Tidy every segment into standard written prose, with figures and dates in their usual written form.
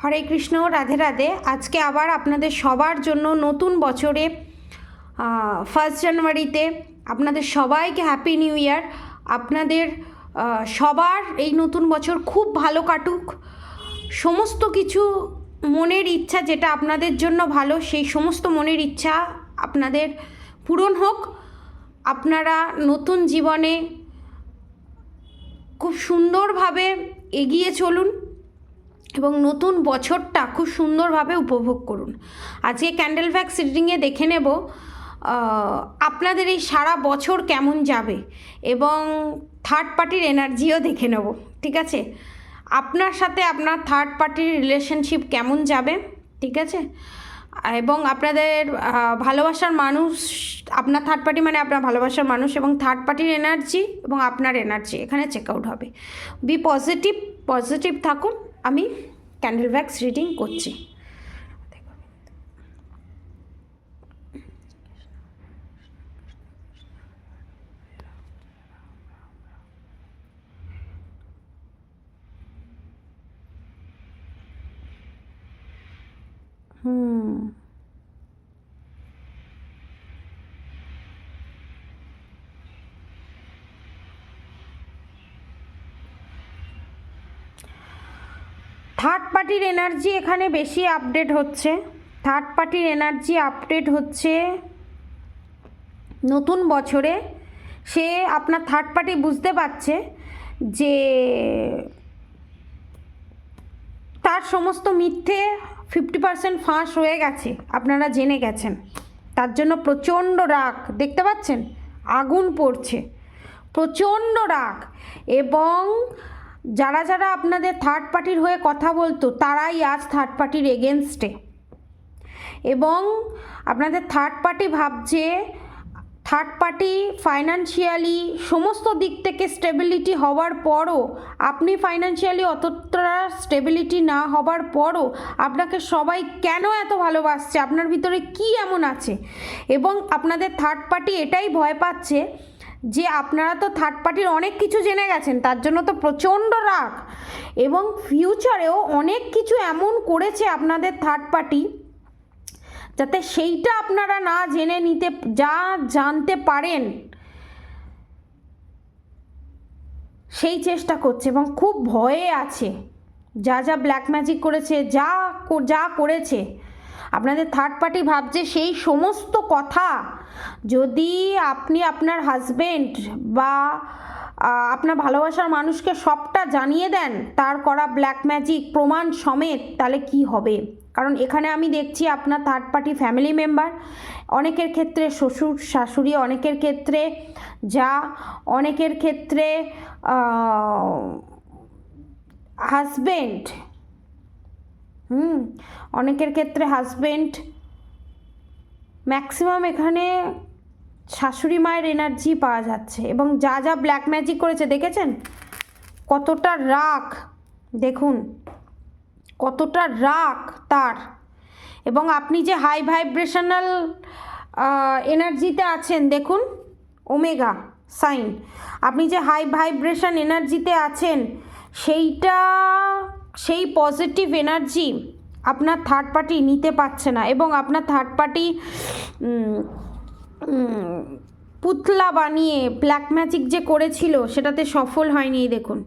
হরে কৃষ্ণ, রাধে রাধে। আজকে আবার আপনাদের সবার জন্য নতুন বছরে 1 জানুয়ারিতে আপনাদের সবাইকে হ্যাপি নিউ ইয়ার। আপনাদের সবার এই নতুন বছর খুব ভালো কাটুক। সমস্ত কিছু মনের ইচ্ছা যেটা আপনাদের জন্য ভালো, সেই সমস্ত মনের ইচ্ছা আপনাদের পূরণ হোক। আপনারা নতুন জীবনে খুব সুন্দরভাবে এগিয়ে চলুন এবং নতুন বছরটা খুব সুন্দরভাবে উপভোগ করুন। আজকে ক্যান্ডেল ভ্যাক্স রিডিংয়ে দেখে নেব আপনাদের এই সারা বছর কেমন যাবে এবং থার্ড পার্টির এনার্জিও দেখে নেব। ঠিক আছে, আপনার সাথে আপনার থার্ড পার্টির রিলেশনশিপ কেমন যাবে, ঠিক আছে, এবং আপনাদের ভালোবাসার মানুষ, আপনার থার্ড পার্টি মানে আপনার ভালোবাসার মানুষ এবং থার্ড পার্টির এনার্জি এবং আপনার এনার্জি এখানে চেক আউট হবে। বি পজিটিভ থাকুন। আমি ক্যান্ডেল ভ্যাক্স রিডিং করছি। থার্ড পার্টির এনার্জি এখানে বেশি আপডেট হচ্ছে। থার্ড পার্টির এনার্জি আপডেট হচ্ছে নতুন বছরে। সে আপনার থার্ড পার্টি বুঝতে পারছে যে তার সমস্ত মিথ্যে 50% ফাঁস হয়ে গেছে, আপনারা জেনে গেছেন। তার জন্য প্রচণ্ড রাগ দেখতে পাচ্ছেন, আগুন পড়ছে, প্রচণ্ড রাগ। এবং যারা যারা আপনাদের থার্ড পার্টির হয়ে কথা বলতো তারাই আজ থার্ড পার্টির এগেনস্টে। এবং আপনাদের থার্ড পার্টি ভাবছে, থার্ড পার্টি ফাইন্যান্সিয়ালি সমস্ত দিক থেকে স্টেবিলিটি হওয়ার পরও, আপনি ফাইন্যান্সিয়ালি অতটা স্টেবিলিটি না হবার পরও আপনাকে সবাই কেন এত ভালোবাসছে, আপনার ভিতরে কি এমন আছে। এবং আপনাদের থার্ড পার্টি এটাই ভয় পাচ্ছে যে আপনারা তো থার্ড পার্টির অনেক কিছু জেনে গেছেন, তার জন্য তো প্রচণ্ড রাগ। এবং ফিউচারেও অনেক কিছু এমন করেছে আপনাদের থার্ড পার্টি যাতে সেইটা আপনারা না জেনে নিতে, যা জানতে পারেন সেই চেষ্টা করছে এবং খুব ভয়ে আছে। যা যা ব্ল্যাক ম্যাজিক করেছে, যা করেছে আপনাদের থার্ড পার্টি ভাবছে সেই সমস্ত কথা যদি আপনি আপনার হাজবেন্ড বা আপনার ভালোবাসার মানুষকে সবটা জানিয়ে দেন, তার করা ব্ল্যাক ম্যাজিক প্রমাণ সমেত, তাহলে কি হবে। কারণ এখানে আমি দেখছি আপনার থার্ড পার্টি ফ্যামিলি মেম্বার, অনেকের ক্ষেত্রে শ্বশুর শাশুড়ি, অনেকের ক্ষেত্রে যা, অনেকের ক্ষেত্রে হাজবেন্ড, অনেকের ক্ষেত্রে হাজবেন্ড, ম্যাক্সিমাম এখানে শাশুড়ি মায়ের এনার্জি পাওয়া যাচ্ছে। এবং যা যা ব্ল্যাক ম্যাজিক করেছে দেখেছেন, কতটা রাগ, দেখুন কতটা রাগ তার। এবং আপনি যে হাই ভাইব্রেশনাল এনার্জিতে আছেন, দেখুন ওমেগা সাইন, আপনি যে হাই ভাইব্রেশন এনার্জিতে আছেন সেই পজিটিভ এনার্জি আপনার থার্ড পার্টি নিতে পারছে না। এবং আপনার থার্ড পার্টি পুতলা বানিয়ে ব্ল্যাক ম্যাজিক যে করেছিল সেটাতে সফল হয়নি। দেখুন,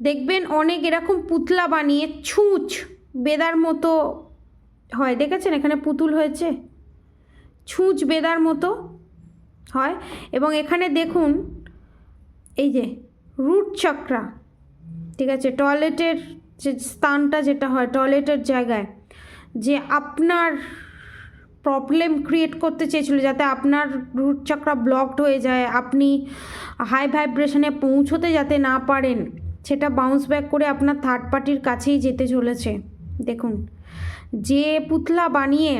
দেখবেন অনেক এরকম পুতলা বানিয়ে ছুঁচ বেদার মতো হয়, দেখেছেন এখানে পুতুল হয়েছে, ছুঁচ বেদার মতো হয়। এবং এখানে দেখুন এই যে রুট চক্রা, ঠিক আছে, টয়লেটের যে স্থানটা যেটা হয়, টয়লেটের জায়গায় যে আপনার প্রবলেম ক্রিয়েট করতে চেয়েছিল যাতে আপনার রুট চক্রা ব্লকড হয়ে যায়, আপনি হাই ভাইব্রেশনে পৌঁছতে যাতে না পারেন, সেটা বাউন্স ব্যাক করে আপনার থার্ড পার্টির কাছেই যেতে চলেছে। দেখুন, যে পুতলা বানিয়ে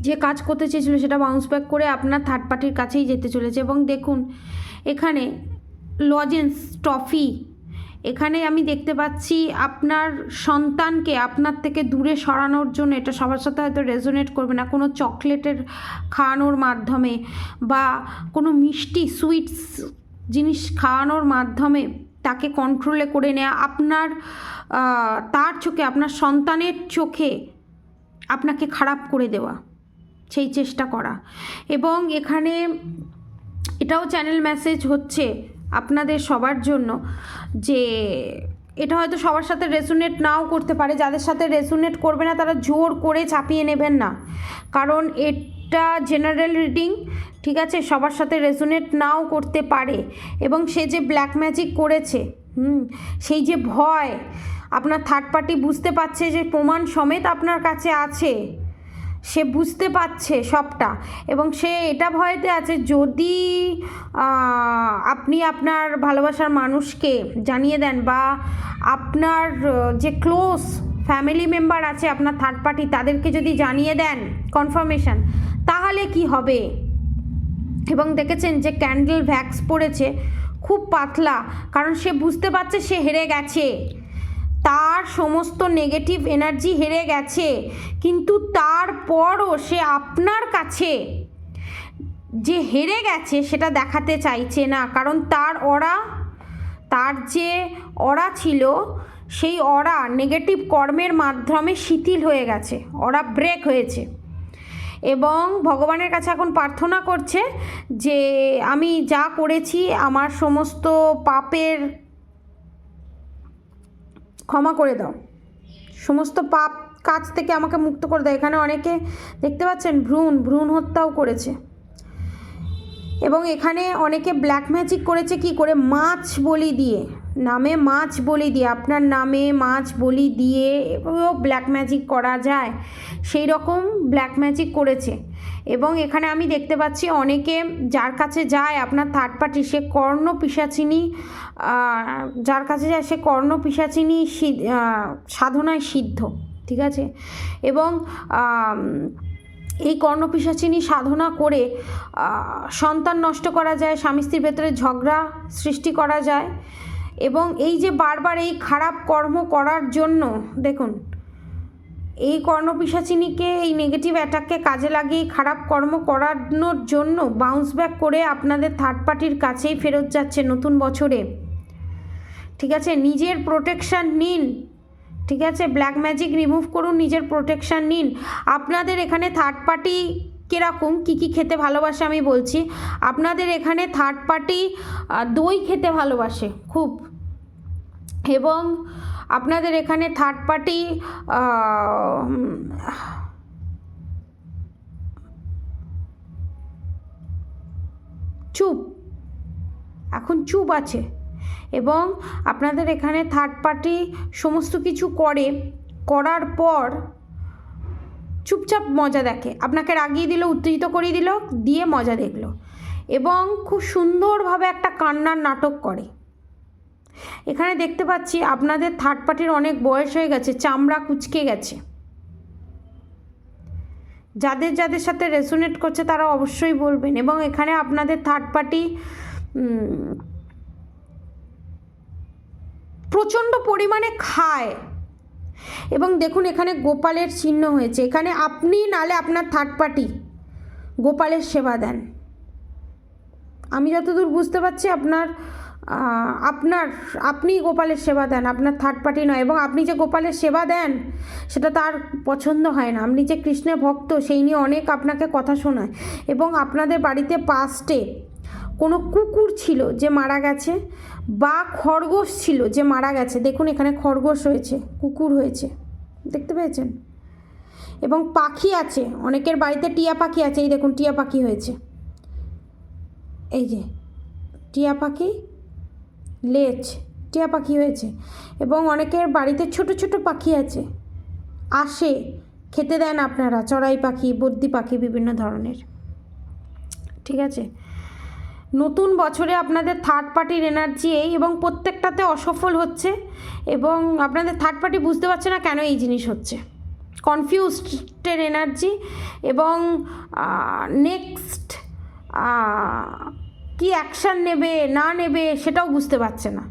যে কাজ করতে চেয়েছিল সেটা বাউন্স ব্যাক করে আপনার থার্ড পার্টির কাছেই যেতে চলেছে। এবং দেখুন এখানে লজেন্স, টফি, এখানে আমি দেখতে পাচ্ছি আপনার সন্তানকে আপনার থেকে দূরে সরানোর জন্য, এটা সবার সাথে হয়তো রেজোনেট করবে না, কোনো চকলেটের খাওয়ানোর মাধ্যমে বা কোনো মিষ্টি সুইটস জিনিস খাওয়ানোর মাধ্যমে তাকে কন্ট্রোলে করে নেওয়া, আপনার তার চোখে, আপনার সন্তানের চোখে আপনাকে খারাপ করে দেওয়া, সেই চেষ্টা করা। এবং এখানে এটাও চ্যানেল মেসেজ হচ্ছে আপনাদের সবার জন্য যে এটা হয়তো সবার সাথে রেজোনেট নাও করতে পারে, যাদের সাথে রেজোনেট করবে না তারা জোর করে চাপিয়ে নেবেন না, কারণ এটা জেনারেল রিডিং, ঠিক আছে, সবার সাথে রেজোনেট নাও করতে পারে। এবং সে যে ব্ল্যাক ম্যাজিক করেছে, সেই যে ভয়, আপনার থার্ড পার্টি বুঝতে পারছে যে প্রমাণ সমেত আপনার কাছে আছে, সে বুঝতে পারছে সবটা, এবং সে এটা ভয়তে আছে যদি আপনি আপনার ভালোবাসার মানুষকে জানিয়ে দেন, বা আপনার যে ক্লোজ ফ্যামিলি মেম্বার আছে আপনার থার্ড পার্টি, তাদেরকে যদি জানিয়ে দেন কনফার্মেশন, তাহলে কি হবে। এবং দেখেছেন যে ক্যান্ডেল ভ্যাক্স পড়েছে, খুব পাতলা, কারণ সে বুঝতে পারছে সে হেরে গেছে, তার সমস্ত নেগেটিভ এনার্জি হেরে গেছে, কিন্তু তারপরও সে আপনার কাছে যে হেরে গেছে সেটা দেখাতে চাইছে না, কারণ তার যে অরা ছিল, সেই অরা নেগেটিভ কর্মের মাধ্যমে শিথিল হয়ে গেছে, অরা ব্রেক হয়েছে। এবং ভগবানের কাছে এখন প্রার্থনা করছে যে আমি যা করেছি আমার সমস্ত পাপের ক্ষমা করে দাও, সমস্ত পাপ কাজ থেকে আমাকে মুক্ত করে দাও। এখানে অনেকে দেখতে পাচ্ছেন ভ্রূণ হত্যাও করেছে, এবং এখানে অনেকে ব্ল্যাক ম্যাজিক করেছে কি করে, মাছ বলি দিয়ে, নামে মাছ বলি দিয়ে, আপনার নামে মাছ বলি দিয়ে ব্ল্যাক ম্যাজিক করা যায়, সেই রকম ব্ল্যাক ম্যাজিক করেছে। এবং এখানে আমি দেখতে পাচ্ছি অনেকে যার কাছে যায় আপনার থার্ড পার্টি, সে কর্ণ পিশাচিনী, যার কাছে যায় সে কর্ণ পিশাচিনী সাধনায় সিদ্ধ, ঠিক আছে। এবং এই কর্ণপিশাচিনী সাধনা করে সন্তান নষ্ট করা যায়, স্বামী স্ত্রীর ভেতরে ঝগড়া সৃষ্টি করা যায়। এবং এই যে বারবার এই খারাপ কর্ম করার জন্য, দেখুন এই কর্ণপিশাচিনীকে, এই নেগেটিভ অ্যাটাককে কাজে লাগিয়ে খারাপ কর্ম করানোর জন্য বাউন্স ব্যাক করে আপনাদের থার্ড পার্টির কাছেই ফেরত যাচ্ছে নতুন বছরে, ঠিক আছে। নিজের প্রোটেকশান নিন, ঠিক আছে, ব্ল্যাক ম্যাজিক রিমুভ করুন, নিজের প্রোটেকশান নিন। আপনাদের এখানে থার্ড পার্টি কীরকম কী কী খেতে ভালোবাসে আমি বলছি। আপনাদের এখানে থার্ড পার্টি দই খেতে ভালোবাসে খুব, এবং আপনাদের এখানে থার্ড পার্টি চুপ আছে। এবং আপনাদের এখানে থার্ড পার্টি সমস্ত কিছু করার পর চুপচাপ মজা দেখে, আপনাকে রাগিয়ে দিল, উত্তেজিত করিয়ে দিল, দিয়ে মজা দেখলো, এবং খুব সুন্দরভাবে একটা কান্নার নাটক করে। এখানে দেখতে পাচ্ছি আপনাদের থার্ড পার্টির অনেক বয়স হয়ে গেছে, চামড়া কুঁচকে গেছে। যাদের সাথে রেজোনেট করছে তারা অবশ্যই বলবেন। এবং এখানে আপনাদের থার্ড পার্টি প্রচণ্ড পরিমাণে খায়, এবং দেখুন এখানে গোপালের চিহ্ন হয়েছে। এখানে আপনি নালে আপনার থার্ড পার্টি গোপালের সেবা দেন। আমি যতদূর বুঝতে পারছি আপনি গোপালের সেবা দেন, আপনার থার্ড পার্টি নয়। এবং আপনি যে গোপালের সেবা দেন সেটা তার পছন্দ হয় না। আপনি যে কৃষ্ণের ভক্ত সেই নিয়ে অনেক আপনাকে কথা শোনায়। এবং আপনাদের বাড়িতে পাস্টে কোনো কুকুর ছিল যে মারা গেছে, বা খরগোশ ছিল যে মারা গেছে। দেখুন এখানে খরগোশ হয়েছে, কুকুর হয়েছে, দেখতে পেয়েছেন। এবং পাখি আছে, অনেকের বাড়িতে টিয়া পাখি আছে, এই দেখুন টিয়া পাখি হয়েছে, এই যে টিয়া পাখি লেজ, টিয়া পাখি হয়েছে। এবং অনেকের বাড়িতে ছোট ছোট পাখি আছে, আসে খেতে দেন আপনারা, চড়াই পাখি, বদ্যি পাখি, বিভিন্ন ধরনের, ঠিক আছে। নতুন বছরে আপনাদের থার্ড পার্টির এনার্জি এই, এবং প্রত্যেকটাতে অসফল হচ্ছে। এবং আপনাদের থার্ড পার্টি বুঝতে পারছে না কেন এই জিনিস হচ্ছে, কনফিউজডের এনার্জি। এবং নেক্সট কি অ্যাকশান নেবে না নেবে সেটাও বুঝতে পারছে না,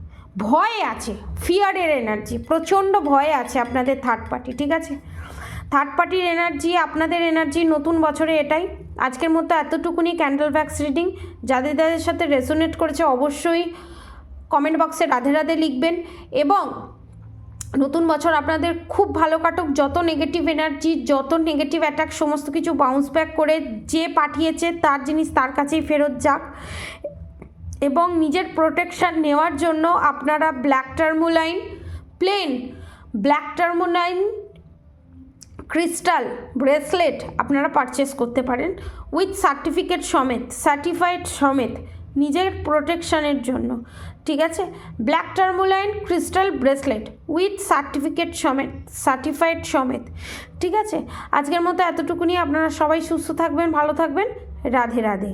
ভয়ে আছে, ফিয়ারের এনার্জি, প্রচণ্ড ভয়ে আছে আপনাদের থার্ড পার্টি, ঠিক আছে। থার্ড পার্টির এনার্জি, আপনাদের এনার্জি নতুন বছরে এটাই। আজকের মতো এতটুকুনি ক্যান্ডেল ভ্যাক্স রিডিং। যাদের সাথে রেজোনেট করেছে অবশ্যই কমেন্ট বক্সে রাধে রাধে লিখবেন। এবং নতুন বছর আপনাদের খুব ভালো কাটুক, যত নেগেটিভ এনার্জি, যত নেগেটিভ অ্যাটাক সমস্ত কিছু বাউন্স ব্যাক করে যে পাঠিয়েছে তার জিনিস তার কাছেই ফেরত যাক। এবং নিজের প্রোটেকশান নেওয়ার জন্য আপনারা black tourmaline, plain black tourmaline crystal bracelet আপনারা পারচেস করতে পারেন উইথ সার্টিফিকেট সমেত, সার্টিফাইড সমেত, নিজের প্রোটেকশানের জন্য। ঠিক আছে, black tourmaline crystal bracelet with certificate সমেত, সার্টিফাইড সমেত। ঠিক আছে, আজকের মতো এতটুকুনি। আপনারা সবাই সুস্থ থাকবেন, ভালো থাকবেন। রাধে রাধে।